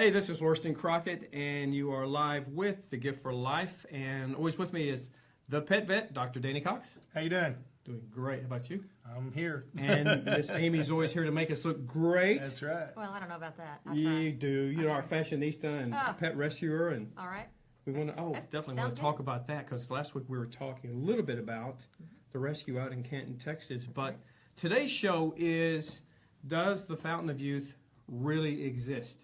Hey, this is Lauriston Crockett, and you are live with The Gift for Life. And always with me is the pet vet, Dr. Danny Cox. How you doing? Doing great. How about you? I'm here. And Miss Amy's always here to make us look great. That's right. Well, I don't know about that. I'll You try. do. You're our fashionista and pet rescuer, and All right. we want to. Oh, definitely want sounds to talk about that because last week we were talking a little bit about the rescue out in Canton, Texas. But right. today's show is: does the Fountain of Youth really exist?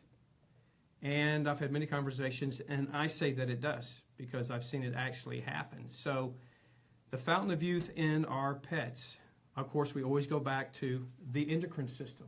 And I've had many conversations, and I say that it does because I've seen it actually happen. So, the Fountain of Youth in our pets. Of course, we always go back to the endocrine system.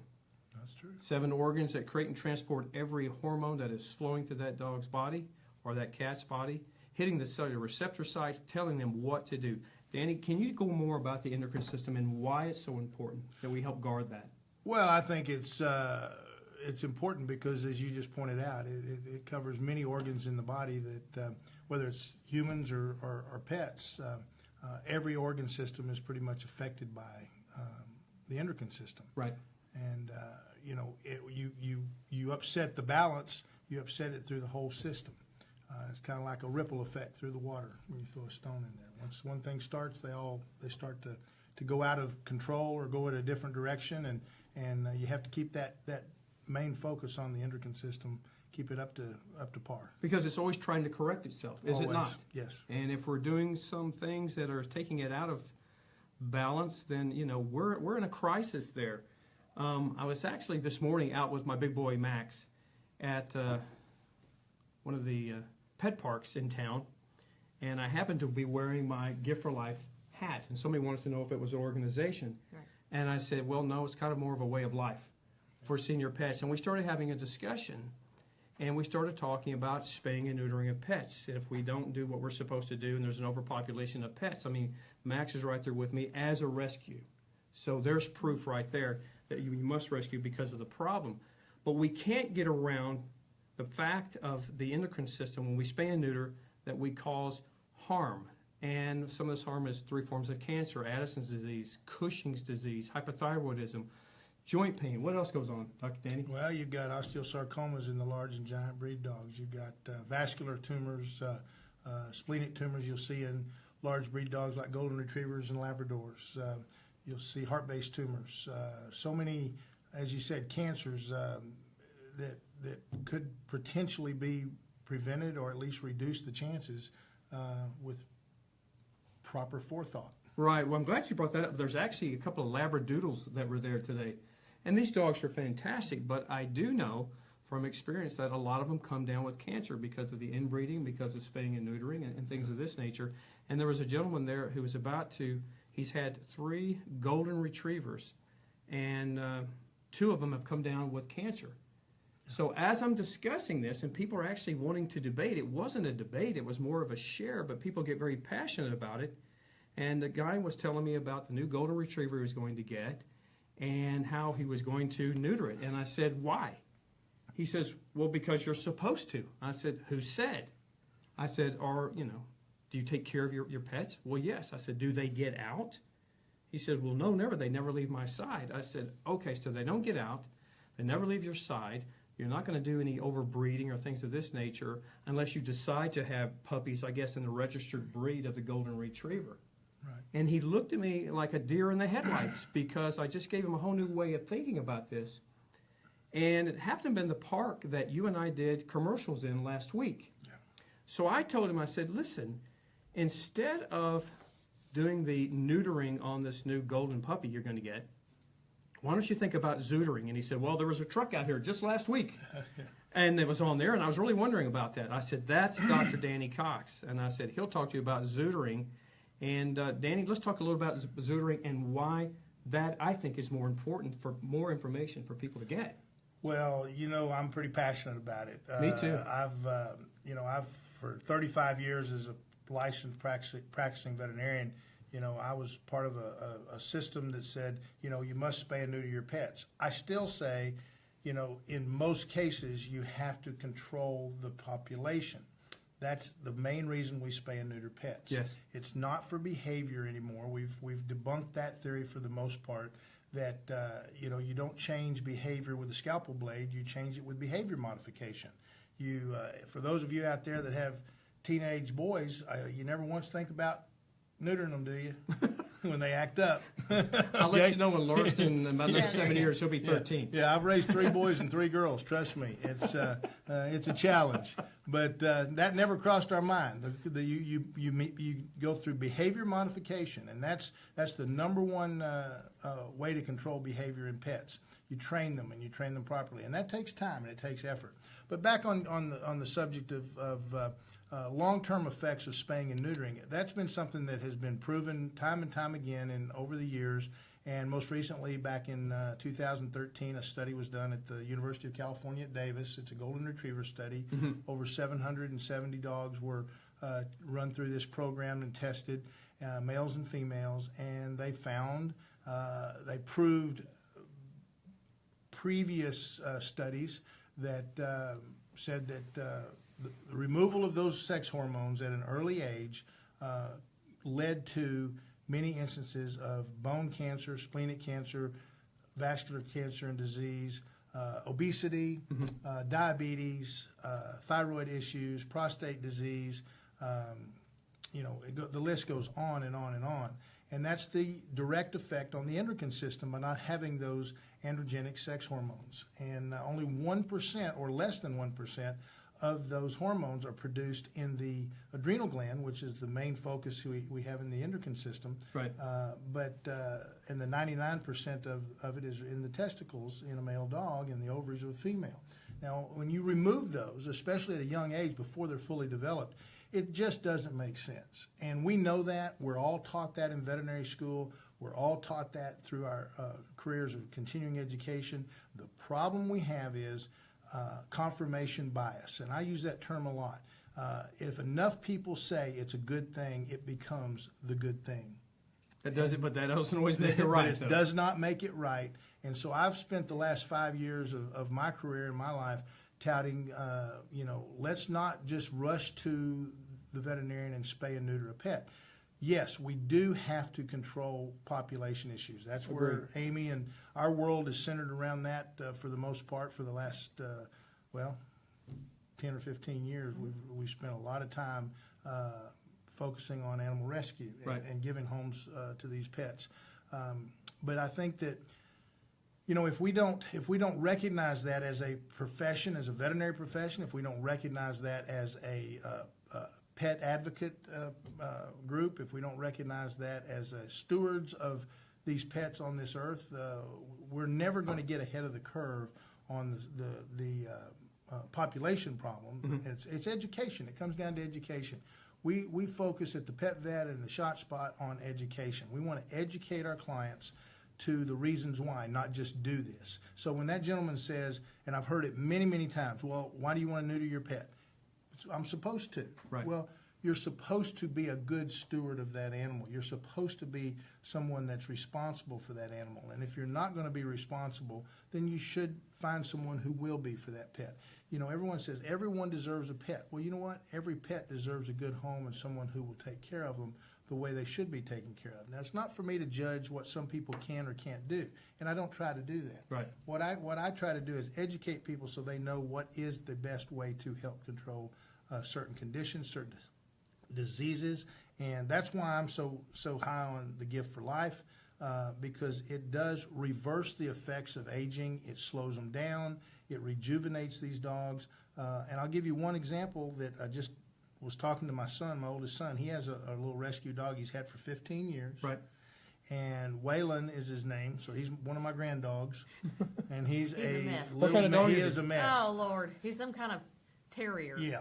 That's true. 7 organs that create and transport every hormone that is flowing through that dog's body or that cat's body, hitting the cellular receptor sites, telling them what to do. Danny, can you go more about the endocrine system and why it's so important that we help guard that? Well, I think it's important because, as you just pointed out, it covers many organs in the body that, whether it's humans or pets, every organ system is pretty much affected by the endocrine system. Right. And you upset the balance, you upset it through the whole system. It's kind of like a ripple effect through the water when you throw a stone in there. Once one thing starts, they start to go out of control or go in a different direction, and you have to keep that main focus on the endocrine system, keep it up to par. Because it's always trying to correct itself, is Always. it not? Yes. And if we're doing some things that are taking it out of balance, then we're in a crisis there. I was actually this morning out with my big boy Max at one of the pet parks in town, and I happened to be wearing my Gift for Life hat, and somebody wanted to know if it was an organization. Right. And I said, well, no, it's kind of more of a way of life for senior pets. And we started having a discussion, and we started talking about spaying and neutering of pets. If we don't do what we're supposed to do and there's an overpopulation of pets, I mean, Max is right there with me as a rescue. So there's proof right there that you must rescue because of the problem. But we can't get around the fact of the endocrine system when we spay and neuter that we cause harm. And some of this harm is 3 forms of cancer: Addison's disease, Cushing's disease, hypothyroidism, joint pain. What else goes on, Dr. Danny? Well, you've got osteosarcomas in the large and giant breed dogs. You've got vascular tumors, splenic tumors you'll see in large breed dogs like golden retrievers and Labradors. You'll see heart-based tumors. So many, as you said, cancers that could potentially be prevented or at least reduce the chances with proper forethought. Right. Well, I'm glad you brought that up. There's actually a couple of Labradoodles that were there today. And these dogs are fantastic, but I do know from experience that a lot of them come down with cancer because of the inbreeding, because of spaying and neutering and things of this nature. And there was a gentleman there who was he's had 3 golden retrievers, and 2 of them have come down with cancer. So as I'm discussing this, and people are actually wanting to debate, it wasn't a debate, it was more of a share, but people get very passionate about it. And the guy was telling me about the new golden retriever he was going to get and how he was going to neuter it. And I said, why? He says, well, because you're supposed to. I said, who said? I said, do you take care of your pets? Well, yes. I said, do they get out? He said, well, no, never. They never leave my side. I said, okay, so they don't get out. They never leave your side. You're not going to do any overbreeding or things of this nature unless you decide to have puppies, I guess, in the registered breed of the golden retriever. Right. And he looked at me like a deer in the headlights because I just gave him a whole new way of thinking about this. And it happened to be in the park that you and I did commercials in last week. Yeah. So I told him, I said, listen, instead of doing the neutering on this new golden puppy you're going to get, why don't you think about zootering? And he said, well, there was a truck out here just last week. And it was on there, and I was really wondering about that. I said, that's Dr. Danny Cox. And I said, he'll talk to you about zootering. And Danny, let's talk a little about zootering and why that, I think, is more important for more information for people to get. Well, I'm pretty passionate about it. Me too. I've for 35 years as a licensed practicing veterinarian, I was part of a system that said, you must spay and neuter your pets. I still say, in most cases, you have to control the population. That's the main reason we spay and neuter pets. Yes. It's not for behavior anymore. We've debunked that theory for the most part. that you don't change behavior with a scalpel blade, you change it with behavior modification. For those of you out there that have teenage boys, you never once think about neutering them, do you? When they act up. I'll let you know when Lauriston, in about another 7 years, he'll be 13. Yeah, I've raised 3 boys and 3 girls. Trust me, it's a challenge. But that never crossed our mind. You go through behavior modification, and that's the number one way to control behavior in pets. You train them, and you train them properly, and that takes time and it takes effort. But back on the subject of long-term effects of spaying and neutering, that's been something that has been proven time and time again and over the years. And most recently, back in 2013, a study was done at the University of California at Davis. It's a golden retriever study. Mm-hmm. Over 770 dogs were run through this program and tested, males and females, and they proved previous studies that said that the removal of those sex hormones at an early age led to many instances of bone cancer, splenic cancer, vascular cancer and disease, obesity, mm-hmm. Diabetes, thyroid issues, prostate disease. The list goes on and on and on. And that's the direct effect on the endocrine system by not having those androgenic sex hormones. And only 1% or less than 1% of those hormones are produced in the adrenal gland, which is the main focus we have in the endocrine system. Right. And the 99% of it is in the testicles in a male dog and the ovaries of a female. Now, when you remove those, especially at a young age before they're fully developed, it just doesn't make sense. And we know that. We're all taught that in veterinary school. We're all taught that through our careers of continuing education. The problem we have is confirmation bias, and I use that term a lot. If enough people say it's a good thing, it becomes the good thing. That does it, but that doesn't always make it right. But it does not make it right. And so I've spent the last 5 years of my career and my life touting, let's not just rush to the veterinarian and spay and neuter a pet. Yes, we do have to control population issues. That's where Amy and our world is centered around that for the most part for the last, 10 or 15 years. We've spent a lot of time focusing on animal rescue and giving homes to these pets. But I think that, if we don't recognize that as a profession, as a veterinary profession, if we don't recognize that as a pet advocate group, if we don't recognize that as stewards of these pets on this earth, we're never going to get ahead of the curve on the population problem. Mm-hmm. It's education. It comes down to education. We focus at the Pet Vet and the Shot Spot on education. We want to educate our clients to the reasons why, not just do this. So when that gentleman says, and I've heard it many, many times, well, why do you want to neuter your pet? I'm supposed to. Right. Well, you're supposed to be a good steward of that animal. You're supposed to be someone that's responsible for that animal. And if you're not going to be responsible, then you should find someone who will be for that pet. Everyone says everyone deserves a pet. Well, you know what? Every pet deserves a good home and someone who will take care of them the way they should be taken care of. Now, it's not for me to judge what some people can or can't do, and I don't try to do that. Right. What I try to do is educate people so they know what is the best way to help control certain conditions, certain diseases, and that's why I'm so high on the gift for life, because it does reverse the effects of aging. It slows them down. It rejuvenates these dogs. And I'll give you one example that I just was talking to my son, my oldest son. He has a little rescue dog he's had for 15 years. Right. And Waylon is his name, so he's one of my grand dogs. And he's a mess. What kind of dog he is a mess. Oh, Lord. He's some kind of terrier. Yeah.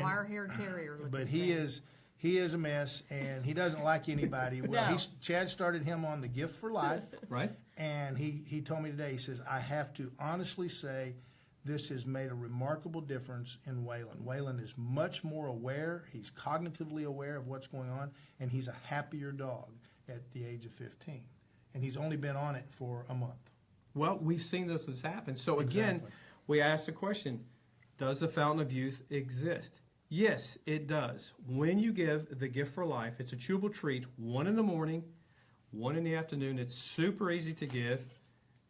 Wire-haired terrier. But he is a mess, and he doesn't like anybody. Well, No. Chad started him on the gift for life. Right. And he told me today, he says, I have to honestly say this has made a remarkable difference in Waylon. Waylon is much more aware. He's cognitively aware of what's going on, and he's a happier dog at the age of 15. And he's only been on it for a month. Well, we've seen this happen. So again, we asked the question, does the fountain of youth exist? Yes, it does. When you give the gift for life, it's a chewable treat, 1 in the morning, 1 in the afternoon. It's super easy to give.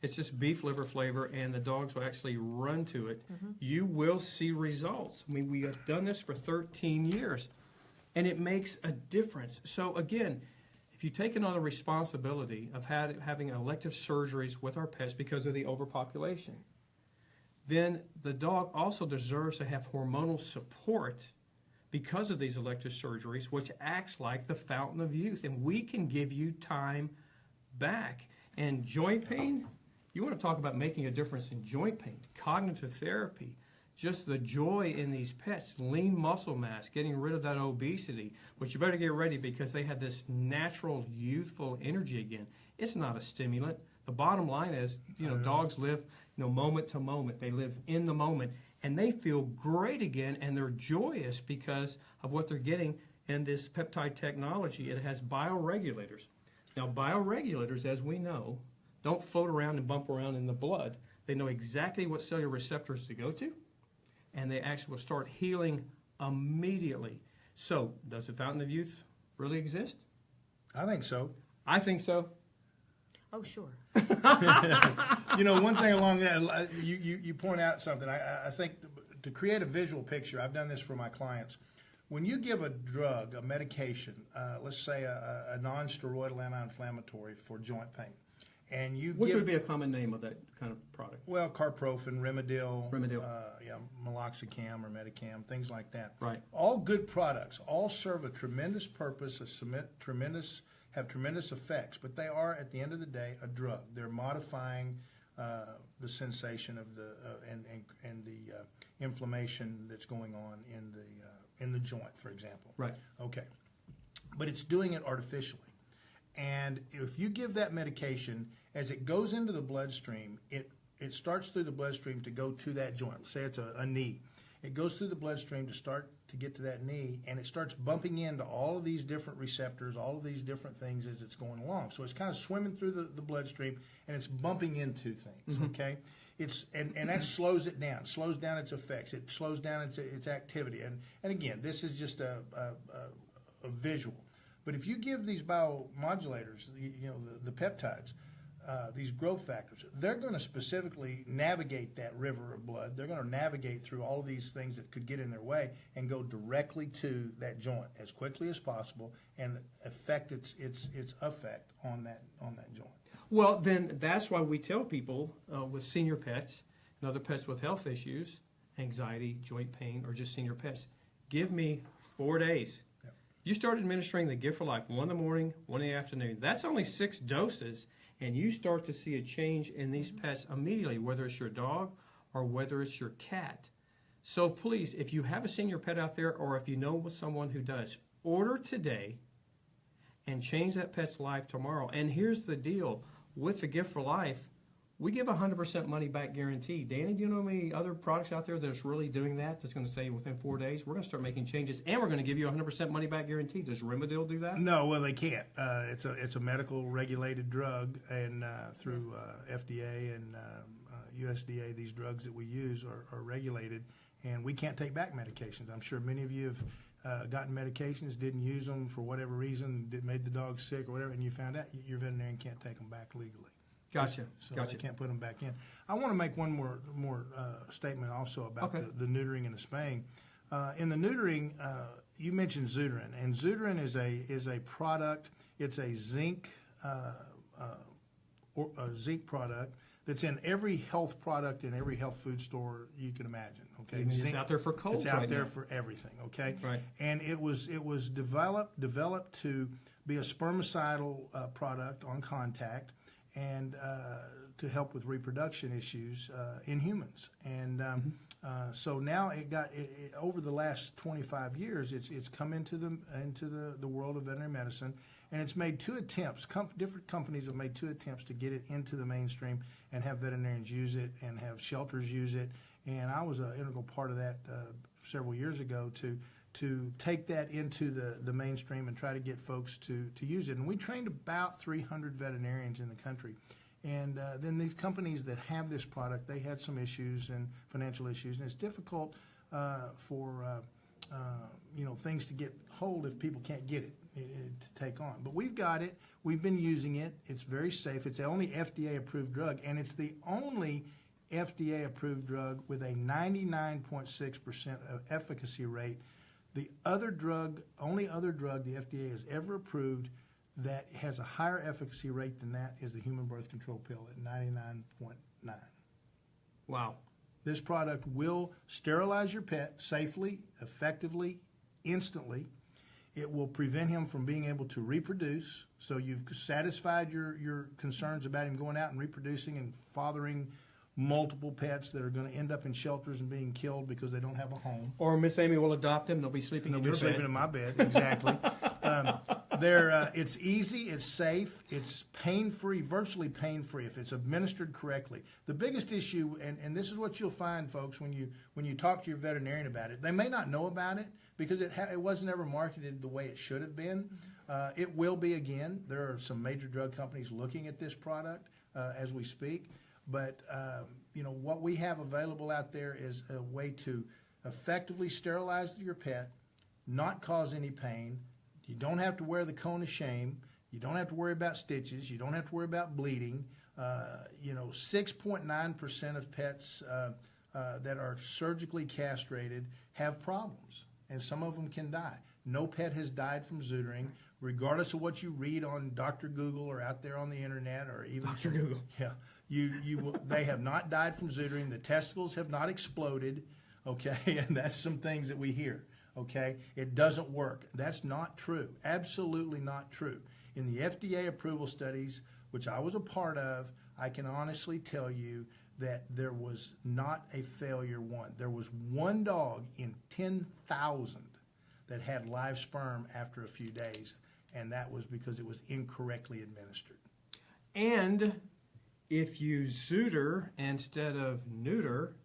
It's just beef liver flavor, and the dogs will actually run to it. You will see results. I mean, we have done this for 13 years, and it makes a difference. So again, if you've taken on the responsibility of having elective surgeries with our pets because of the overpopulation, then the dog also deserves to have hormonal support because of these elective surgeries, which acts like the fountain of youth. And we can give you time back. And joint pain, you want to talk about making a difference in joint pain, cognitive therapy, just the joy in these pets, lean muscle mass, getting rid of that obesity, but you better get ready because they have this natural, youthful energy again. It's not a stimulant. The bottom line is, dogs live, moment to moment. They live in the moment, and they feel great again, and they're joyous because of what they're getting in this peptide technology. It has bioregulators. Now, bioregulators, as we know, don't float around and bump around in the blood. They know exactly what cellular receptors to go to, and they actually will start healing immediately. So, does the fountain of youth really exist? I think so. I think so. Oh, sure. One thing along that, you point out something. I think to create a visual picture, I've done this for my clients. When you give a drug, a medication, let's say a non-steroidal anti-inflammatory for joint pain, and Which would be a common name of that kind of product? Well, carprofen, Rimadyl, meloxicam or Medicam, things like that. Right. All good products, all serve a tremendous purpose, have tremendous effects, but they are, at the end of the day, a drug. They're modifying the sensation of the and the inflammation that's going on in the joint, for example. Right. Okay. But it's doing it artificially. And if you give that medication, as it goes into the bloodstream, it starts through the bloodstream to go to that joint. Let's say it's a knee. It goes through the bloodstream to get to that knee, and it starts bumping into all of these different receptors, all of these different things as it's going along. So it's kind of swimming through the bloodstream, and it's bumping into things, okay? And that slows it down, slows down its effects. It slows down its activity. And again, this is just a visual. But if you give these biomodulators, the peptides, these growth factors, they're going to specifically navigate that river of blood. They're going to navigate through all of these things that could get in their way and go directly to that joint as quickly as possible and affect its effect on that joint. Well, then that's why we tell people with senior pets and other pets with health issues, anxiety, joint pain, or just senior pets, give me 4 days. Yep. You start administering the Gift for Life 1 in the morning, 1 in the afternoon. That's only 6 doses, and you start to see a change in these pets immediately, whether it's your dog or whether it's your cat. So please, if you have a senior pet out there or if you know someone who does, order today and change that pet's life tomorrow. And here's the deal. With the Gift for Life, we give 100% money back guarantee. Danny, do you know any other products out there that's really doing that, that's going to say within 4 days, we're going to start making changes, and we're going to give you 100% money back guarantee? Does Rimadyl do that? No, well, they can't. It's a medical regulated drug, and through FDA and USDA, these drugs that we use are regulated, and we can't take back medications. I'm sure many of you have gotten medications, didn't use them for whatever reason, made the dog sick or whatever, and you found out your veterinarian can't take them back legally. Gotcha. So Gotcha. they can't put them back in. I want to make one more statement also about the neutering and the spaying. In the neutering, you mentioned Zutrin, and Zutrin is a product. It's a zinc zinc product that's in every health product in every health food store you can imagine. Okay, it's out there for cold. It's out there for everything. Okay, right. And it was developed to be a spermicidal product on contact, and to help with reproduction issues in humans. And so now it over the last 25 years, it's come into the world of veterinary medicine, and it's made 2 attempts. Different companies have made 2 attempts to get it into the mainstream and have veterinarians use it and have shelters use it. And I was an integral part of that several years ago to take that into the mainstream and try to get folks to use it. And we trained about 300 veterinarians in the country. And then these companies that have this product, they had some issues and financial issues, and it's difficult for things to get hold if people can't get it. to take on. But we've got it. We've been using it. It's very safe. It's the only FDA-approved drug, and it's the only FDA-approved drug with a 99.6% efficacy rate. The only other drug the FDA has ever approved that has a higher efficacy rate than that is the human birth control pill at 99.9. Wow. This product will sterilize your pet safely, effectively, instantly. It will prevent him from being able to reproduce. So you've satisfied your concerns about him going out and reproducing and fathering multiple pets that are going to end up in shelters and being killed because they don't have a home. Or Miss Amy will adopt him. They'll be sleeping in your bed. They'll be sleeping in my bed, exactly. It's easy, it's safe, it's pain-free, virtually pain-free if it's administered correctly. The biggest issue, and this is what you'll find, folks, when you talk to your veterinarian about it, they may not know about it because it wasn't ever marketed the way it should have been. It will be again. There are some major drug companies looking at this product as we speak. But what we have available out there is a way to effectively sterilize your pet, not cause any pain. You don't have to wear the cone of shame. You don't have to worry about stitches. You don't have to worry about bleeding. 6.9% of pets that are surgically castrated have problems, and some of them can die. No pet has died from zeutering, regardless of what you read on Dr. Google or out there on the internet or even Dr. Google. Yeah. They have not died from zeutering. The testicles have not exploded, okay? And that's some things that we hear, okay? It doesn't work. That's not true. Absolutely not true. In the FDA approval studies, which I was a part of, I can honestly tell you that there was not a failure one. There was one dog in 10,000 that had live sperm after a few days, and that was because it was incorrectly administered. And if you zooter instead of neuter,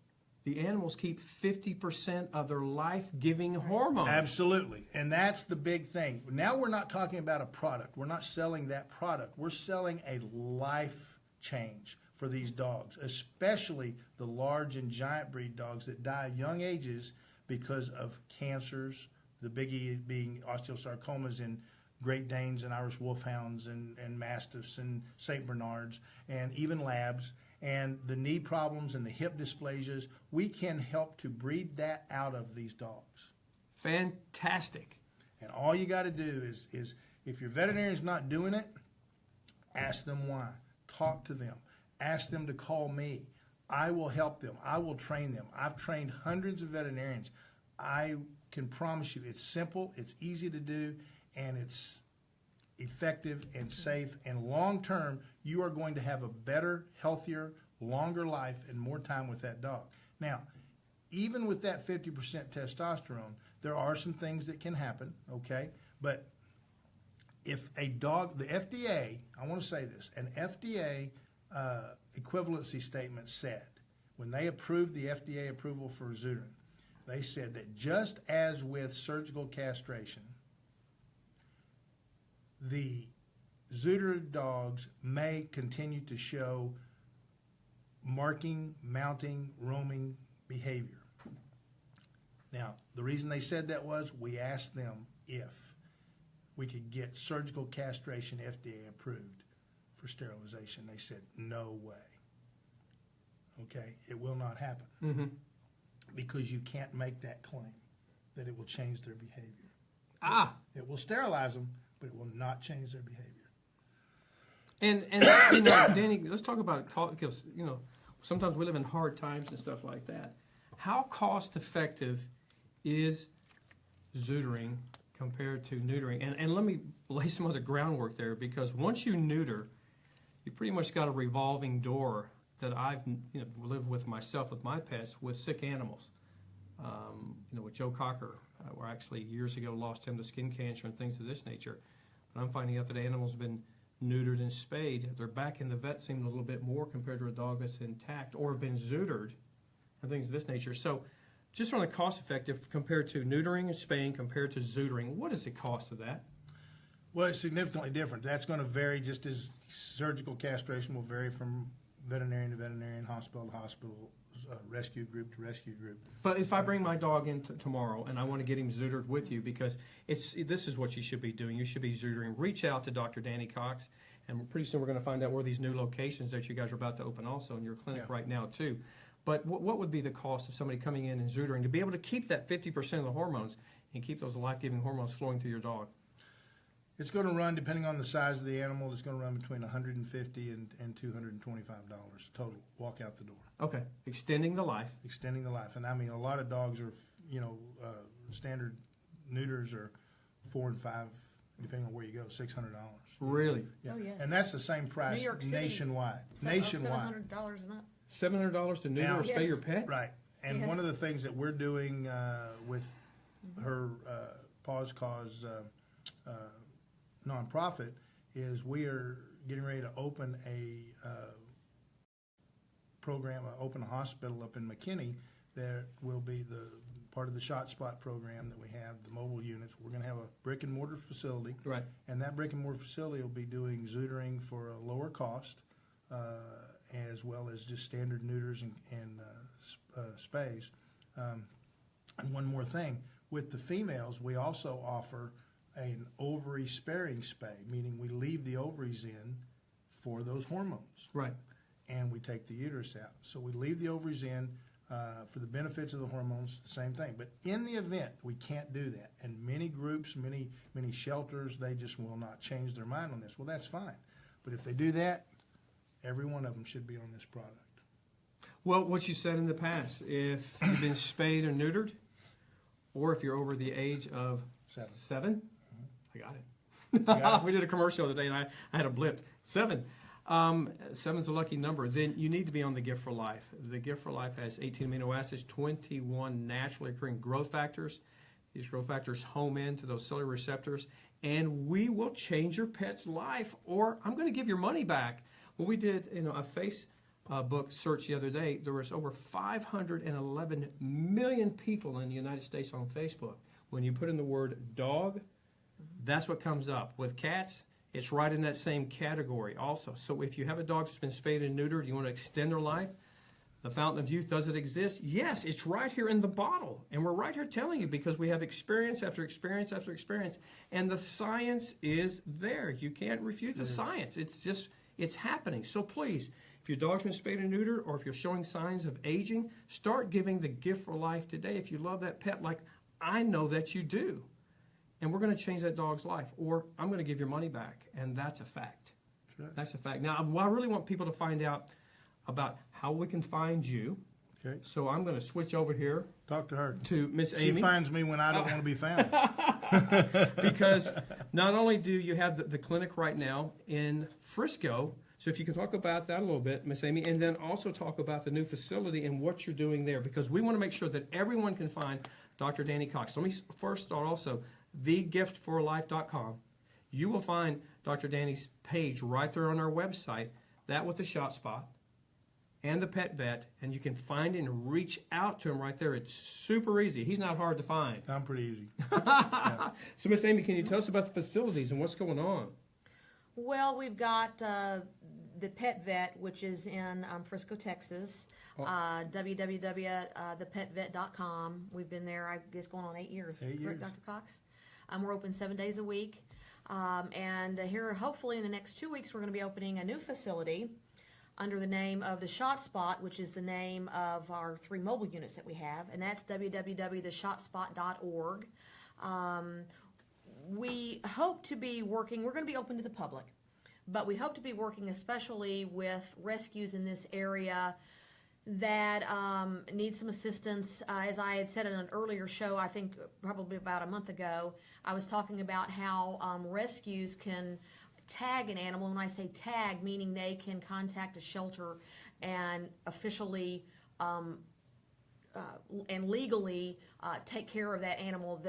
the animals keep 50% of their life-giving hormones. Absolutely. And that's the big thing. Now we're not talking about a product. We're not selling that product. We're selling a life change for these dogs, especially the large and giant breed dogs that die at young ages because of cancers, the biggie being osteosarcomas in Great Danes and Irish Wolfhounds and Mastiffs and St. Bernards and even Labs, and the knee problems and the hip dysplasias. We can help to breed that out of these dogs. Fantastic. And all you got to do is if your veterinarian's not doing it, ask them why. Talk to them. Ask them to call me. I will help them. I will train them. I've trained hundreds of veterinarians. I can promise you it's simple, it's easy to do, and it's effective and safe, and long term you are going to have a better, healthier, longer life and more time with that dog. Now, even with that 50% testosterone, there are some things that can happen, okay? But if a dog, the FDA, I want to say this, an FDA equivalency statement said, when they approved the FDA approval for zeutering, they said that just as with surgical castration, the zooted dogs may continue to show marking, mounting, roaming behavior. Now, the reason they said that was we asked them if we could get surgical castration FDA approved for sterilization. They said, no way. Okay? It will not happen. Mm-hmm. Because you can't make that claim that it will change their behavior. It will sterilize them, but it will not change their behavior. And Danny, let's talk about, because sometimes we live in hard times and stuff like that. How cost effective is zeutering compared to neutering? And let me lay some other groundwork there, because once you neuter, you pretty much got a revolving door that I've lived with myself, with my pets, with sick animals. With Joe Cocker, where actually years ago lost him to skin cancer and things of this nature. But I'm finding out that animals have been neutered and spayed. They're back in the vet seem a little bit more compared to a dog that's intact or been zootered and things of this nature. So just on a cost effective compared to neutering and spaying compared to zootering, what is the cost of that? Well, it's significantly different. That's going to vary just as surgical castration will vary from veterinarian to veterinarian, hospital to hospital, rescue group to rescue group. But if I bring my dog in tomorrow and I want to get him zootered with you, because this is what you should be doing. You should be zootering. Reach out to Dr. Danny Cox, and pretty soon we're going to find out where these new locations that you guys are about to open also in your clinic right now too. But what would be the cost of somebody coming in and zootering to be able to keep that 50% of the hormones and keep those life-giving hormones flowing through your dog? It's going to run, depending on the size of the animal, it's going to run between $150 and $225 total. Walk out the door. Okay, extending the life. Extending the life. And I mean, a lot of dogs are, standard neuters are $4 and $5, depending on where you go, $600. Really? Yeah. Oh, yes. And that's the same price New York City, nationwide. $700 and up. $700 to neuter or spay Yes. your pet? Right. And Yes. one of the things that we're doing with her Paws Cause nonprofit is we are getting ready to open a program, open a hospital up in McKinney that will be the part of the Shot Spot program that we have, the mobile units. We're going to have a brick and mortar facility. Right. And that brick and mortar facility will be doing zootering for a lower cost, as well as just standard neuters and spays. And one more thing, with the females, we also offer an ovary sparing spay, meaning we leave the ovaries in for those hormones. Right. And we take the uterus out. So we leave the ovaries in for the benefits of the hormones, the same thing. But in the event we can't do that, and many groups, many shelters, they just will not change their mind on this. Well, that's fine. But if they do that, every one of them should be on this product. Well, what you said in the past, if you've been spayed or neutered, or if you're over the age of 7? I got it. We did a commercial today, and I had a blip. 7. 7's a lucky number. Then you need to be on the Gift for Life. The Gift for Life has 18 amino acids, 21 naturally occurring growth factors. These growth factors home in to those cellular receptors, and we will change your pet's life, or I'm going to give your money back. When we did a Facebook search the other day, there was over 511 million people in the United States on Facebook. When you put in the word dog, that's what comes up. With cats, it's right in that same category also. So if you have a dog that's been spayed and neutered, you want to extend their life, the Fountain of Youth, does it exist? Yes, it's right here in the bottle. And we're right here telling you because we have experience after experience after experience. And the science is there. You can't refute the science. It's happening. So please, if your dog's been spayed and neutered, or if you're showing signs of aging, start giving the Gift for Life today. If you love that pet like I know that you do. And we're going to change that dog's life, or I'm going to give your money back, and that's a fact. Right. That's a fact. Now, I really want people to find out about how we can find you. Okay. So I'm going to switch over here. Talk to her. To Miss She Amy. finds me when I don't want to be found. Because not only do you have the clinic right now in Frisco, so if you can talk about that a little bit, Miss Amy, and then also talk about the new facility and what you're doing there, because we want to make sure that everyone can find Dr. Danny Cox. Let me first start also. thegiftforlife.com. You will find Dr. Danny's page right there on our website, that with the Shot Spot and the Pet Vet, and you can find and reach out to him right there. It's super easy. He's not hard to find. I'm pretty easy. So, Miss Amy, can you tell us about the facilities and what's going on? Well, we've got the Pet Vet, which is in Frisco, Texas. www.thepetvet.com. We've been there, I guess, going on 8 years. 8 years. Correct, Dr. Cox? We're open 7 days a week. And here, hopefully, in the next 2 weeks, we're going to be opening a new facility under the name of the Shot Spot, which is the name of our 3 mobile units that we have, and that's www.theshotspot.org. We hope to be working, we're going to be open to the public, but we hope to be working especially with rescues in this area that need some assistance. As I had said in an earlier show, I think probably about a month ago, I was talking about how rescues can tag an animal. When I say tag, meaning they can contact a shelter and officially and legally take care of that animal.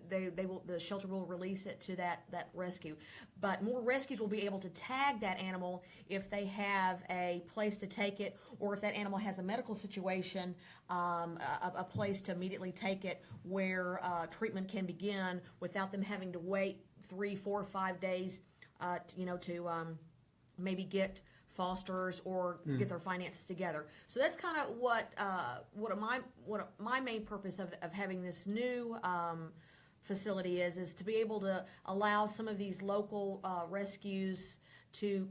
The shelter will release it to that rescue. But more rescues will be able to tag that animal if they have a place to take it, or if that animal has a medical situation, a place to immediately take it where treatment can begin without them having to wait 3, 4, 5 days, to maybe get fosters or get their finances together. So that's kind of what my main purpose of having this new facility is to be able to allow some of these local rescues to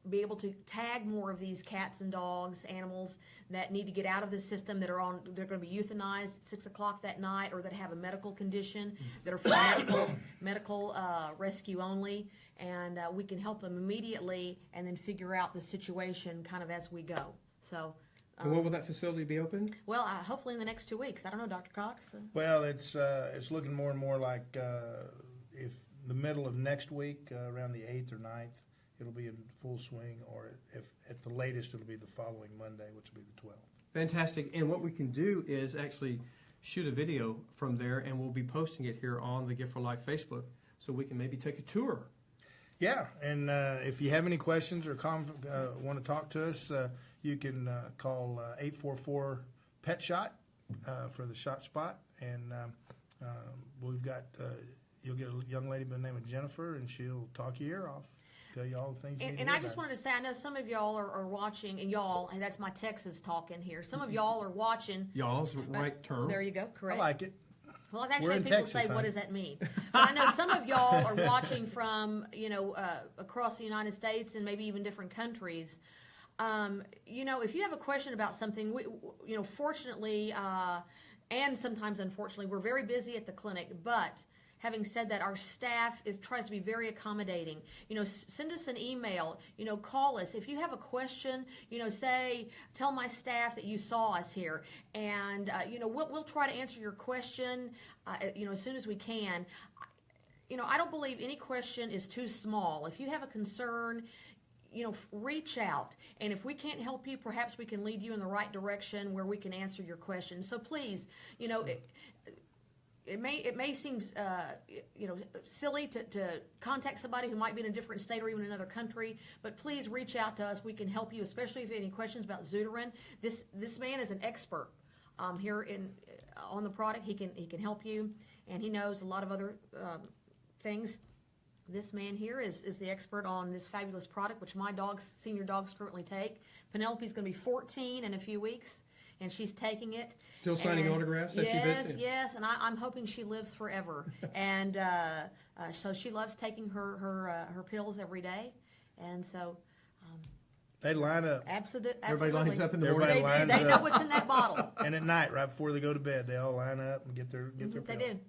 be able to tag more of these cats and dogs, animals that need to get out of the system, they're going to be euthanized at 6 o'clock that night, or that have a medical condition, that are for medical rescue only, and we can help them immediately and then figure out the situation kind of as we go. So. And when will that facility be open? Well, hopefully in the next 2 weeks. I don't know, Dr. Cox. Well, it's looking more and more like if the middle of next week, around the 8th or 9th, it'll be in full swing, or if at the latest it'll be the following Monday, which will be the 12th. Fantastic. And what we can do is actually shoot a video from there, and we'll be posting it here on the Gift for Life Facebook, so we can maybe take a tour. Yeah, and if you have any questions or want to talk to us, you can call 844-PET-SHOT for the shot spot, and we've got you'll get a young lady by the name of Jennifer, and she'll talk your ear off. Tell you all the things you need to And know I just about wanted to say, I know some of y'all are watching, and y'all, and that's my Texas talking here. Some of y'all are watching. Y'all's right term. There you go, correct. I like it. Well, I've actually We're had in people Texas, say, huh? what does that mean? But I know some of y'all are watching from, across the United States and maybe even different countries. If you have a question about something, fortunately, and sometimes unfortunately, we're very busy at the clinic, but having said that, our staff tries to be very accommodating. Send us an email, call us. If you have a question, tell my staff that you saw us here. And, we'll try to answer your question, as soon as we can. I don't believe any question is too small. If you have a concern, reach out. And if we can't help you, perhaps we can lead you in the right direction where we can answer your question. So please, It may seem silly to contact somebody who might be in a different state or even another country, but please reach out to us. We can help you, especially if you have any questions about Zuterin. This man is an expert here on the product. He can help you, and he knows a lot of other things. This man here is the expert on this fabulous product, which my senior dogs currently take. Penelope's going to be 14 in a few weeks. And she's taking it. Still signing autographs as she visits? Yes, and I'm hoping she lives forever. And so she loves taking her pills every day. And so... they line up. Absolutely. Everybody lines up in the morning. They know what's in that bottle. And at night, right before they go to bed, they all line up and get their pills. They do.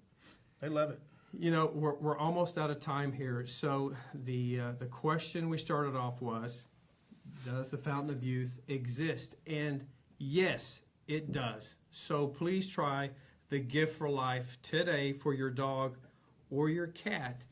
They love it. We're almost out of time here. So the question we started off was, does the Fountain of Youth exist? And yes, it does. So please try the Gift for Life today for your dog or your cat,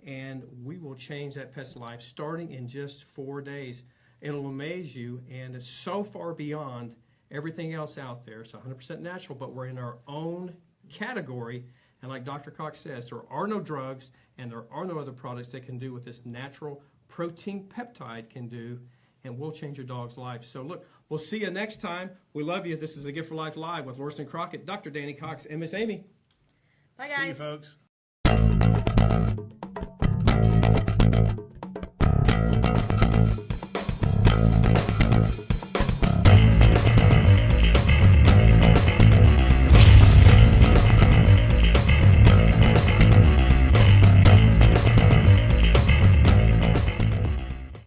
and we will change that pet's life starting in just 4 days. It'll amaze you, and it's so far beyond everything else out there. It's 100% natural, but we're in our own category. And like Dr. Cox says, there are no drugs and there are no other products that can do what this natural protein peptide can do, and we'll change your dog's life. So look, we'll see you next time. We love you. This is a Gift for Life Live with Lauriston Crockett, Dr. Danny Cox, and Miss Amy. Bye, guys. See you, folks.